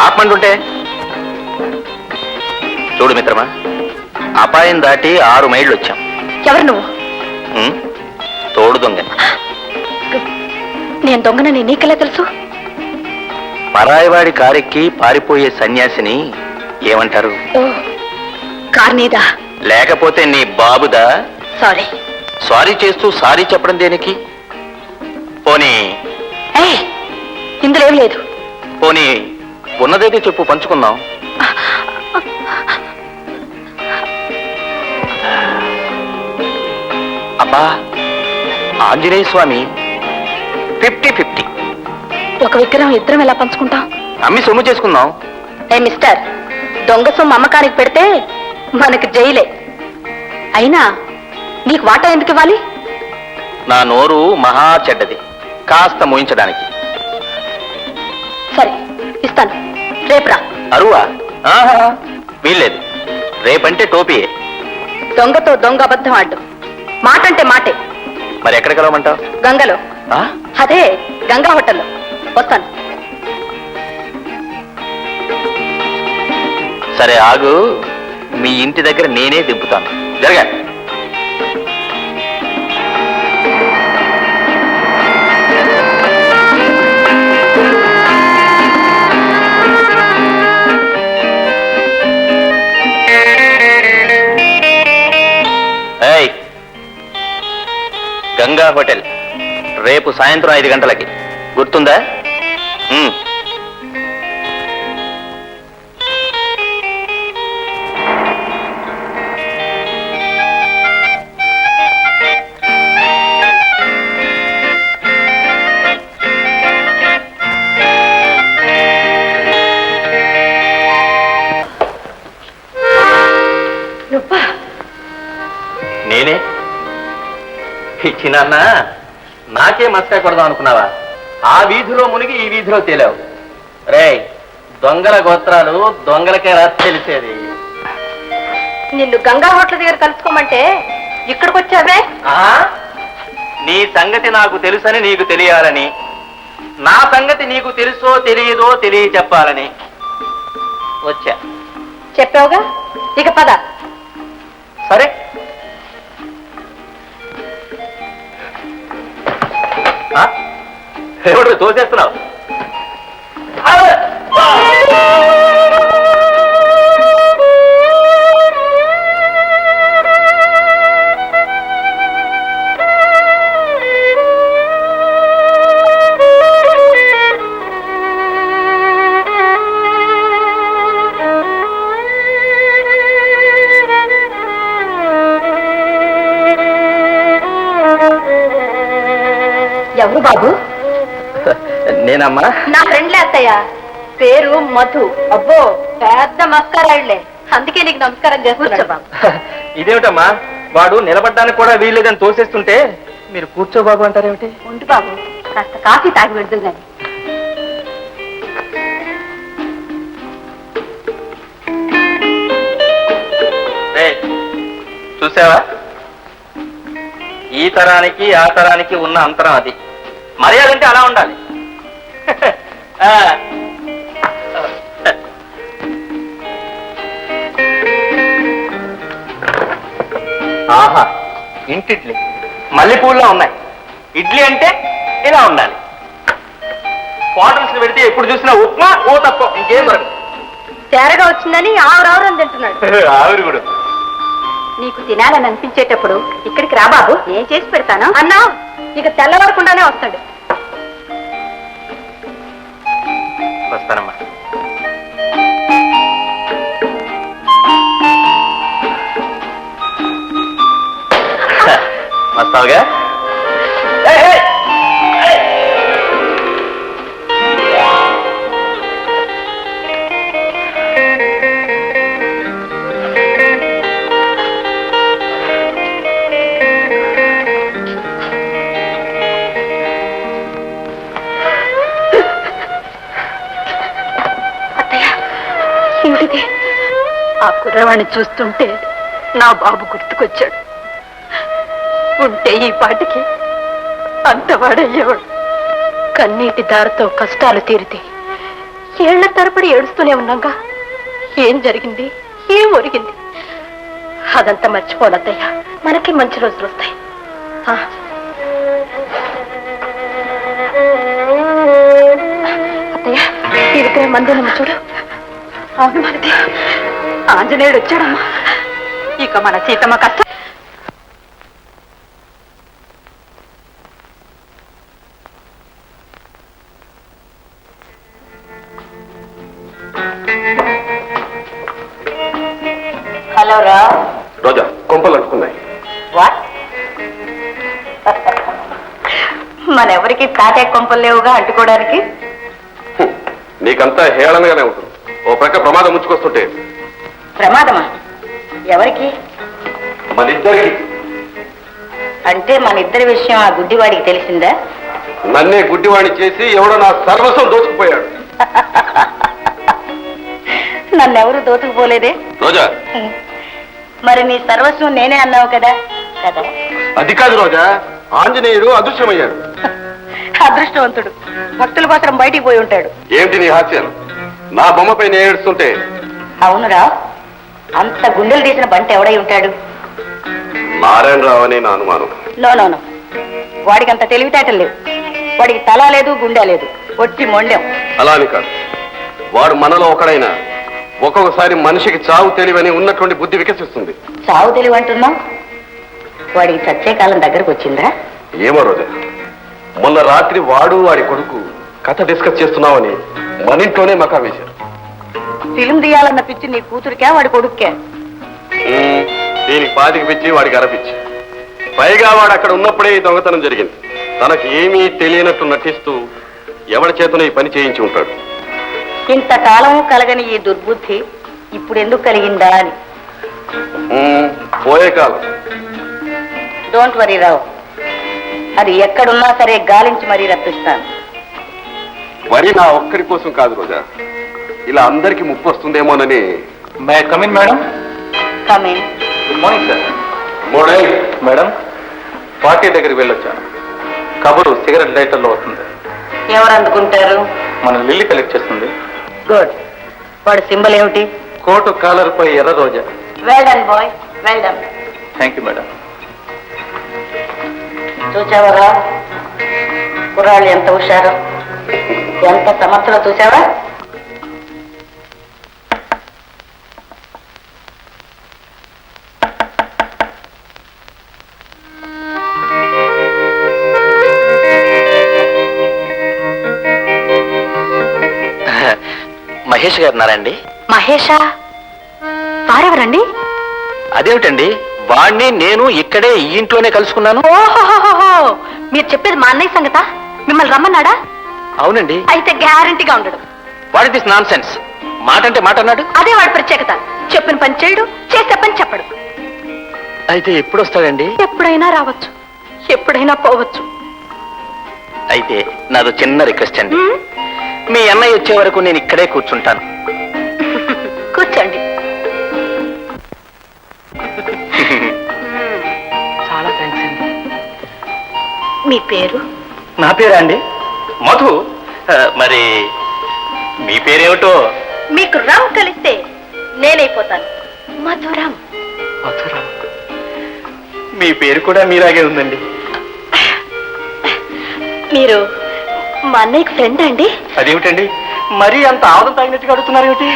ఆపమంటుంటే చూడు మిత్రమా, అపాయం దాటి 6 మైళ్ళు వచ్చాం. ఎవరు నువ్వు? తోడు దొంగ. నేను దొంగనని నీకెలా తెలుసు? పరాయివాడి కారెక్కి పారిపోయే సన్యాసిని ఏమంటారు? ఓ, కార్ నీదా? లేకపోతే నీ బాబుదా? సారీ. సారీ చేస్తూ సారీ చెప్పడం దేనికి? పోనీ ఇందులో ఏం లేదు. పోనీ ఉన్నదైతే చెప్పు, పంచుకుందాం. అబ్బా, ఆంజనేయ స్వామి 50-50. ఒక విగ్రహం ఇద్దరం ఎలా పంచుకుంటాం? అమ్మి సొమ్ము చేసుకుందాం. మిస్టర్, దొంగ సొమ్ము అమ్మకానికి పెడితే మనకి జైలే. అయినా నీకు వాటా ఎందుకు ఇవ్వాలి? నా నోరు మహా చెడ్డది, కాస్త మోయించడానికి. సరే, ఇస్తాను. రేపురా. అరువా? వీల్లేదు. రేపంటే టోపీయే. దొంగతో దొంగ అబద్ధం ఆడు. మాటంటే మాటే. మరి ఎక్కడ కలవమంటావు? గంగలో. అదే గంగా హోటల్లో. వస్తాను. సరే ఆగు, మీ ఇంటి దగ్గర నేనే దింపుతాను. జరగా. గంగా హోటల్ రేపు సాయంత్రం 5 గంటలకి, గుర్తుందా? నేనే ఇచ్చినాన్న. నాకే మస్కా కొడదాం అనుకున్నావా? ఆ వీధిలో మునిగి ఈ వీధిలో తేలావు. రే, దొంగల గోత్రాలు దొంగలకే రా తెలిసేది. నిన్ను గంగా హోటల్ దగ్గర కలుసుకోమంటే ఇక్కడికి వచ్చావే? నీ సంగతి నాకు తెలుసని నీకు తెలియాలని, నా సంగతి నీకు తెలుసో తెలియదో తెలియచెప్పాలని వచ్చా. చెప్పావుగా, ఇక పద. సరే. ఎవరు తోసేస్తున్నావు? ఎవరు బాబు? నేనమ్మా. నా ఫ్రెండ్లే అత్తయ్య. పేరు మధు. అబ్బో, పెద్ద మస్కరాళ్లే. అందుకే నీకు నమస్కారం చేస్తున్నా బాబు. ఇదేమిటమ్మా, వాడు నిలబడ్డానికి కూడా వీల్లేదని తోసేస్తుంటే మీరు కూర్చో బాబు అంటారేమిటి? ఉండు బాబు, కాస్త కాఫీ తాగి పెడుతుంది కానీ. చూసావా, ఈ తరానికి ఆ తరానికి ఉన్న అంతరం అది. మర్యాద అంటే అలా ఉండాలి. ఆహా, ఇంటిడ్లీ మల్లెపూల్లో ఉన్నాయి. ఇడ్లీ అంటే ఇలా ఉండాలి. హోటల్స్ పెడితే ఎప్పుడు చూసినా ఉప్మా, ఓ తక్కువ, ఇంకేం దొరకదు. తేరగా వచ్చిందని ఆవురావురని తింటున్నాడు. ఆవిరి కూడా. నీకు తినాలని అనిపించేటప్పుడు ఇక్కడికి రా బాబు, ఏం చేసి పెడతాను అన్నా. ఇక తెల్లవరకుండానే వస్తాడు. వస్తానమ్మా. వస్తావుగా? ఆ కుర్రవాణ్ణి చూస్తుంటే నా బాబు గుర్తుకొచ్చాడు. ఉంటే ఈ పాటికి అంతవాడయ్యేవాడు. కన్నీటి దారితో కష్టాలు తీరితే ఏళ్ల తరబడి ఏడుస్తూనే ఉన్నాగా. ఏం జరిగింది, ఏం ఒరిగింది అదంతా మర్చిపోనత్తయ్య. మనకి మంచి రోజులు వస్తాయి. అత్తయ్య, ఈ విగ్రహం మందిరమ్మ చూడు. అవును, మనకి ఆంజనేయుడు వచ్చాడమ్మా. ఇక మన సీతమ్మ కష్టం. హలో రా రోజా, కొంపలు అంటుకున్నాయి. వాట్? మనెవరికి తాటే కొంపలు లేవుగా అంటుకోవడానికి. నీకంతా హేళనగానే ఉంటుంది. ఓ ప్రక్క ప్రమాదం ముంచుకొస్తుంటే. ప్రమాదమా? ఎవరికి? మన ఇద్దరికి. అంటే మన ఇద్దరి విషయం ఆ గుడ్డివాడికి తెలిసిందా? నన్నే గుడ్డివాణి చేసి ఎవడో నా సర్వస్వం దోచుకుపోయాడు. నన్నెవరు దోచుకుపోలేదే. రోజా, మరి నీ సర్వస్వం నేనే అన్నావు కదా. కదా, అది కాదు రోజా, ఆంజనేయుడు అదృశ్యమయ్యాడు. అదృష్టవంతుడు. భక్తుల కోసం బయటికి పోయి ఉంటాడు. ఏమిటి నీ హాస్యం? నా బొమ్మపై నేను ఏడుస్తుంటే. అవునురా, అంత గుండెలు తీసిన బంట ఎవడై ఉంటాడు? నారాయణరావు అని నా అనుమానం. నో, వాడికి అంత తెలివితేటలు లేవు. వాడికి తల లేదు, గుండె లేదు, ఒట్టి మొండెం. అలా అని కాదు, వాడు మనలో ఒకడైనా ఒక్కొక్కసారి మనిషికి చావు తెలివని ఉన్నటువంటి బుద్ధి వికసిస్తుంది. చావు తెలివి అంటున్నావు? వాడికి చచ్చే కాలం దగ్గరకు వచ్చిందా? ఏమో రోజా, మొన్న రాత్రి వాడు వాడి కొడుకు కథ డిస్కస్ చేస్తున్నామని మన ఇంట్లోనే మకా వేశారు. ఫిలిం తీయాలన్న పిచ్చి నీ కూతురికే వాడి కొడుక్కే? దీనికి పాతికి పిచ్చి, వాడికి అరపిచ్చి. పైగా వాడు అక్కడ ఉన్నప్పుడే ఈ దొంగతనం జరిగింది. తనకి ఏమీ తెలియనట్టు నటిస్తూ ఎవరి చేతనో ఈ పని చేయించి ఉంటాడు. ఇంతకాలం కలగని ఈ దుర్బుద్ధి ఇప్పుడు ఎందుకు కలిగిందా అని. పోయే కాలం. డోంట్ వరీ రావు, అది ఎక్కడున్నా సరే గాలించి మరీ రప్పిస్తాను. వరి నా ఒక్కడి కోసం కాదు రోజా, ఇలా అందరికి ముప్పు వస్తుందేమోనని. Come in madam. Come in. Good morning sir. మోడై మేడం, పార్టీ దగ్గరికి వెళ్ళొచ్చాను. కబురు సిగరెట్ లైటర్లో వస్తుంది. ఎవరు అందుకుంటారు? మన లిల్లీ కలెక్ట్ చేస్తుంది. గుడ్. వాడు సింబల్ ఏమిటి? కోటు కాలర్ పై ఎర్ర రోజా. Well done boy, well done. Thank you madam. చూసావరా కుర్రాళ్ళు ఎంత హుషారు, ఎంత సమర్థలో చూసావా? మహేష్ గారు ఉన్నారండి? మహేషా? వారెవరండి? అదేమిటండి, వాణ్ణి నేను ఇక్కడే ఈ ఇంట్లోనే కలుసుకున్నాను. ఓహోహోహో, మీరు చెప్పేది మా అన్నయ్య సంగతా? మిమ్మల్ని రమ్మన్నాడా? అవునండి. అయితే గ్యారంటీగా ఉండడు. What is this non sense? మాట అంటే మాట అన్నాడు. అదే వాడి ప్రత్యేకత. చెప్పిన పని చేయడు, చేసే పని చెప్పడు. అయితే ఎప్పుడు వస్తాడండి? ఎప్పుడైనా రావచ్చు, ఎప్పుడైనా పోవచ్చు. అయితే నాదో చిన్న రిక్వెస్ట్ అండి. మీ అన్నయ్య వచ్చే వరకు నేను ఇక్కడే కూర్చుంటాను. కూర్చోండి. చాలా థ్యాంక్స్ అండి. మీ పేరు? నా పేరా అండి? మధు. మరి మీ పేరేమిటో? మీకు రామ్ కలిస్తే నేనైపోతాను మధురం. మధురం. మీ పేరు కూడా మీలాగే ఉందండి. మీరు మా అన్నయ్యకి ఫ్రెండ్ అండి? అదేమిటండి, మరీ అంత ఆవదం తాగినట్టుగా అడుగుతున్నారు ఏమిటి?